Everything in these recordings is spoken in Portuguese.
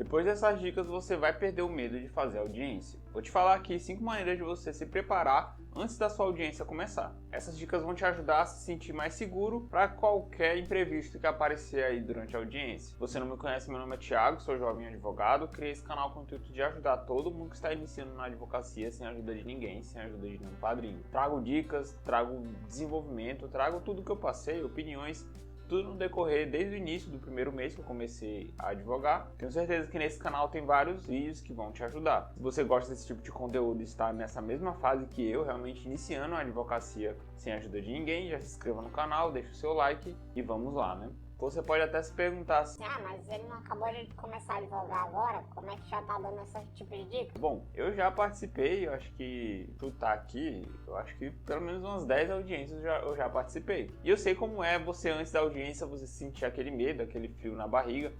Depois dessas dicas, você vai perder o medo de fazer audiência. Vou te falar aqui 5 maneiras de você se preparar antes da sua audiência começar. Essas dicas vão te ajudar a se sentir mais seguro para qualquer imprevisto que aparecer aí durante a audiência. Se você não me conhece, meu nome é Thiago, sou jovem advogado, criei esse canal com o intuito de ajudar todo mundo que está iniciando na advocacia sem a ajuda de ninguém, sem a ajuda de nenhum padrinho. Trago dicas, trago desenvolvimento, trago tudo que eu passei, opiniões, tudo no decorrer desde o início do primeiro mês que eu comecei a advogar. Tenho certeza que nesse canal tem vários vídeos que vão te ajudar. Se você gosta desse tipo de conteúdo e está nessa mesma fase que eu, realmente iniciando a advocacia sem a ajuda de ninguém, já se inscreva no canal, deixa o seu like e vamos lá, né? Você pode até se perguntar assim: mas ele não acabou de começar a advogar agora? Como é que já tá dando esse tipo de dica? Bom, eu já participei, eu acho que chutar aqui, eu acho que pelo menos umas 10 audiências eu já participei. E eu sei como é você antes da audiência, você sentir aquele medo, aquele frio na barriga,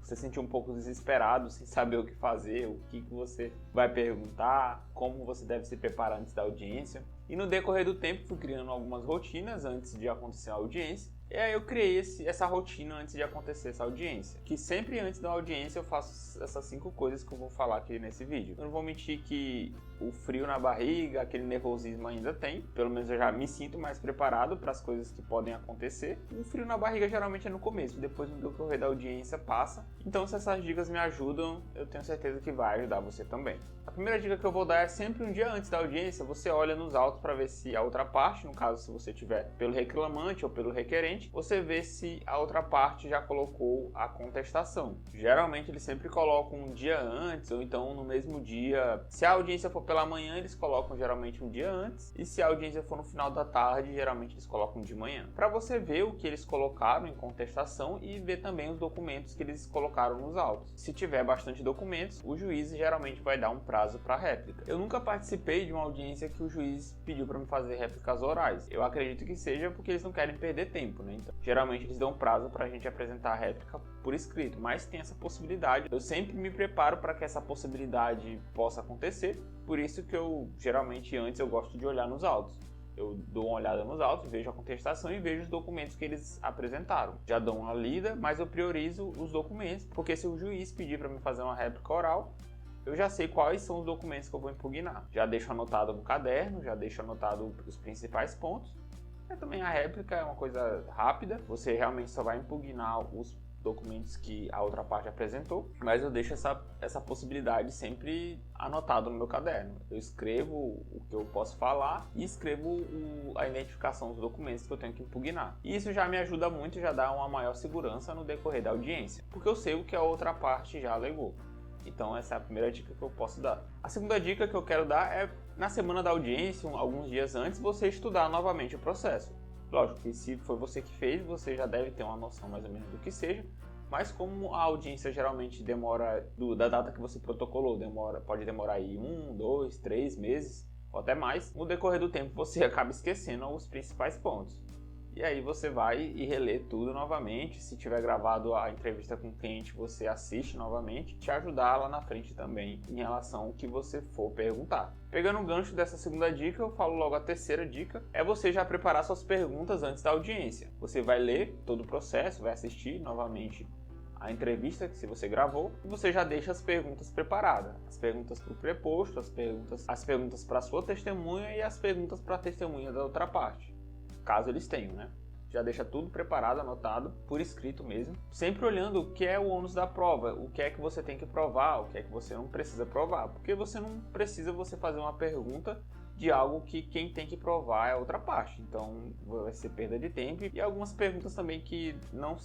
você sentir um pouco desesperado, sem saber o que fazer, o que você vai perguntar, como você deve se preparar antes da audiência. E no decorrer do tempo fui criando algumas rotinas antes de acontecer a audiência. E aí eu criei essa rotina antes de acontecer essa audiência. Que sempre antes da audiência eu faço essas 5 coisas que eu vou falar aqui nesse vídeo. Eu não vou mentir que o frio na barriga, aquele nervosismo ainda tem. Pelo menos eu já me sinto mais preparado para as coisas que podem acontecer. O frio na barriga geralmente é no começo, depois no decorrer da audiência passa. Então se essas dicas me ajudam, eu tenho certeza que vai ajudar você também. A primeira dica que eu vou dar é sempre um dia antes da audiência, você olha nos autos para ver se a outra parte, no caso se você tiver pelo reclamante ou pelo requerente, você vê se a outra parte já colocou a contestação. Geralmente eles sempre colocam um dia antes ou então no mesmo dia. Se a audiência for pela manhã, eles colocam geralmente um dia antes, e se a audiência for no final da tarde, geralmente eles colocam de manhã. Para você ver o que eles colocaram em contestação e ver também os documentos que eles colocaram nos autos. Se tiver bastante documentos, o juiz geralmente vai dar um prazo para réplica. Eu nunca participei de uma audiência que o juiz pediu para me fazer réplicas orais. Eu acredito que seja porque eles não querem perder tempo, né? Então, geralmente eles dão prazo para a gente apresentar a réplica por escrito, mas tem essa possibilidade. Eu sempre me preparo para que essa possibilidade possa acontecer, por isso que eu geralmente antes eu gosto de olhar nos autos. Eu dou uma olhada nos autos, vejo a contestação e vejo os documentos que eles apresentaram. Já dou uma lida, mas eu priorizo os documentos, porque se o juiz pedir para me fazer uma réplica oral, eu já sei quais são os documentos que eu vou impugnar. Já deixo anotado no caderno, já deixo anotado os principais pontos. E também a réplica é uma coisa rápida, você realmente só vai impugnar os documentos que a outra parte apresentou, mas eu deixo essa possibilidade sempre anotado no meu caderno. Eu escrevo o que eu posso falar e escrevo a identificação dos documentos que eu tenho que impugnar. E isso já me ajuda muito, já dá uma maior segurança no decorrer da audiência, porque eu sei o que a outra parte já alegou. Então essa é a primeira dica que eu posso dar. A segunda dica que eu quero dar é, na semana da audiência, alguns dias antes, você estudar novamente o processo. Lógico que se foi você que fez, você já deve ter uma noção mais ou menos do que seja, mas como a audiência geralmente demora, da data que você protocolou, pode demorar aí 1, 2, 3 meses, ou até mais, no decorrer do tempo você acaba esquecendo os principais pontos. E aí você vai e relê tudo novamente. Se tiver gravado a entrevista com o cliente, você assiste novamente, te ajudar lá na frente também em relação ao que você for perguntar. Pegando o gancho dessa segunda dica, eu falo logo a terceira dica, é você já preparar suas perguntas antes da audiência. Você vai ler todo o processo, vai assistir novamente a entrevista que se você gravou, e você já deixa as perguntas preparadas. As perguntas para o preposto, as perguntas para a sua testemunha e as perguntas para a testemunha da outra parte, caso eles tenham, né? Já deixa tudo preparado, anotado, por escrito mesmo. Sempre olhando o que é o ônus da prova, o que é que você tem que provar, o que é que você não precisa provar. Porque você não precisa fazer uma pergunta de algo que quem tem que provar é a outra parte. Então vai ser perda de tempo. E algumas perguntas também que não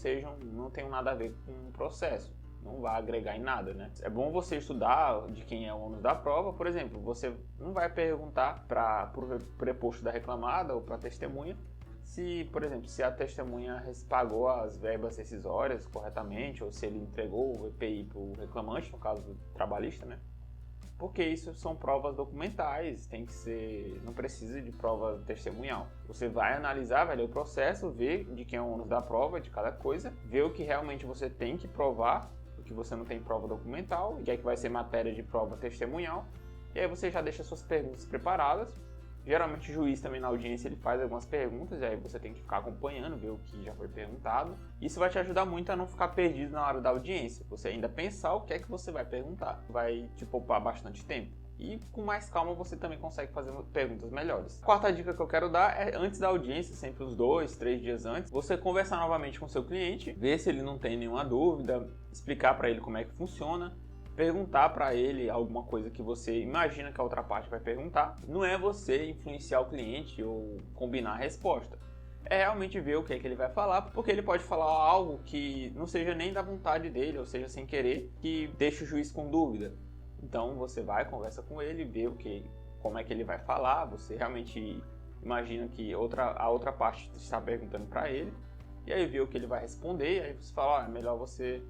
tenham nada a ver com o processo. Não vai agregar em nada, né? É bom você estudar de quem é o ônus da prova. Por exemplo, você não vai perguntar para o preposto da reclamada ou para a testemunha se, por exemplo, se a testemunha pagou as verbas rescisórias corretamente ou se ele entregou o EPI para o reclamante, no caso do trabalhista, né? Porque isso são provas documentais, não precisa de prova testemunhal. Você vai analisar, vai ler o processo, ver de quem é o ônus da prova, de cada coisa, ver o que realmente você tem que provar, o que você não tem prova documental, e que é que vai ser matéria de prova testemunhal. E aí você já deixa suas perguntas preparadas, Geralmente o juiz também na audiência ele faz algumas perguntas, e aí você tem que ficar acompanhando, ver o que já foi perguntado. Isso vai te ajudar muito a não ficar perdido na hora da audiência. Você ainda pensar o que é que você vai perguntar. Vai te poupar bastante tempo. E com mais calma você também consegue fazer perguntas melhores. A quarta dica que eu quero dar é antes da audiência, sempre uns 2, 3 dias antes, você conversar novamente com o seu cliente, ver se ele não tem nenhuma dúvida, explicar para ele como é que funciona, perguntar para ele alguma coisa que você imagina que a outra parte vai perguntar. Não é você influenciar o cliente ou combinar a resposta. É realmente ver o que é que ele vai falar, porque ele pode falar algo que não seja nem da vontade dele, ou seja, sem querer, que deixa o juiz com dúvida. Então você vai, conversa com ele, vê como é que ele vai falar, você realmente imagina que a outra parte está perguntando para ele, e aí vê o que ele vai responder, e aí você fala, é melhor você,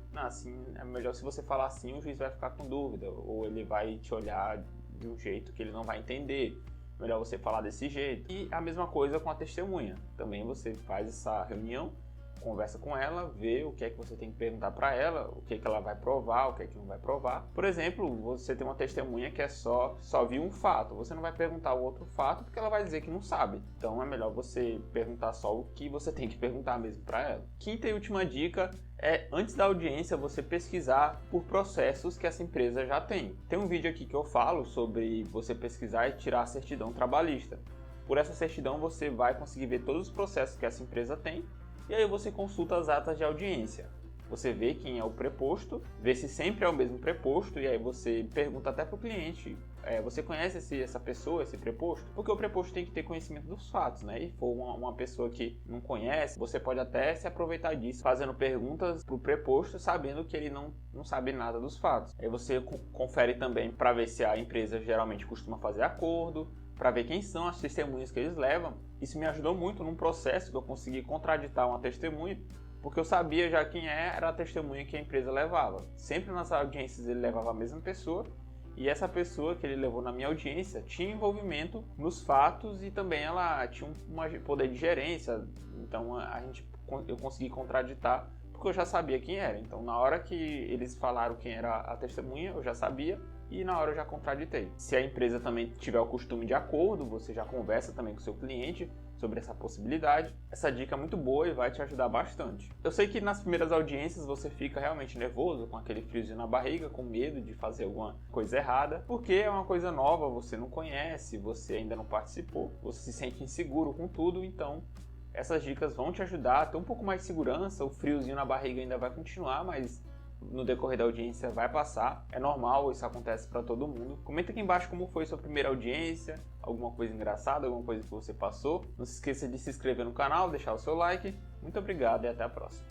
é melhor se você falar assim, o juiz vai ficar com dúvida, ou ele vai te olhar de um jeito que ele não vai entender, melhor você falar desse jeito. E a mesma coisa com a testemunha, também você faz essa reunião, conversa com ela, vê o que é que você tem que perguntar para ela, o que é que ela vai provar, o que é que não vai provar. Por exemplo, você tem uma testemunha que só viu um fato, você não vai perguntar o outro fato porque ela vai dizer que não sabe. Então é melhor você perguntar só o que você tem que perguntar mesmo para ela. Quinta e última dica é, antes da audiência, você pesquisar por processos que essa empresa já tem. Tem um vídeo aqui que eu falo sobre você pesquisar e tirar a certidão trabalhista. Por essa certidão você vai conseguir ver todos os processos que essa empresa tem. E aí você consulta as atas de audiência. Você vê quem é o preposto, vê se sempre é o mesmo preposto, e aí você pergunta até para o cliente, você conhece essa pessoa, esse preposto? Porque o preposto tem que ter conhecimento dos fatos, né? E for uma pessoa que não conhece, você pode até se aproveitar disso, fazendo perguntas para o preposto, sabendo que ele não sabe nada dos fatos. Aí você confere também para ver se a empresa geralmente costuma fazer acordo, para ver quem são as testemunhas que eles levam. Isso me ajudou muito num processo que eu consegui contraditar uma testemunha, porque eu sabia já quem era a testemunha que a empresa levava. Sempre nas audiências ele levava a mesma pessoa, e essa pessoa que ele levou na minha audiência tinha envolvimento nos fatos e também ela tinha um poder de gerência, então eu consegui contraditar porque eu já sabia quem era. Então na hora que eles falaram quem era a testemunha, eu já sabia, e na hora eu já contraditei. Se a empresa também tiver o costume de acordo, você já conversa também com o seu cliente sobre essa possibilidade. Essa dica é muito boa e vai te ajudar bastante. Eu sei que nas primeiras audiências você fica realmente nervoso, com aquele friozinho na barriga, com medo de fazer alguma coisa errada, porque é uma coisa nova, você não conhece, você ainda não participou, você se sente inseguro com tudo, então essas dicas vão te ajudar a ter um pouco mais de segurança. O friozinho na barriga ainda vai continuar, mas no decorrer da audiência vai passar. É normal, isso acontece para todo mundo. Comenta aqui embaixo como foi sua primeira audiência, alguma coisa engraçada, alguma coisa que você passou. Não se esqueça de se inscrever no canal, deixar o seu like. Muito obrigado e até a próxima.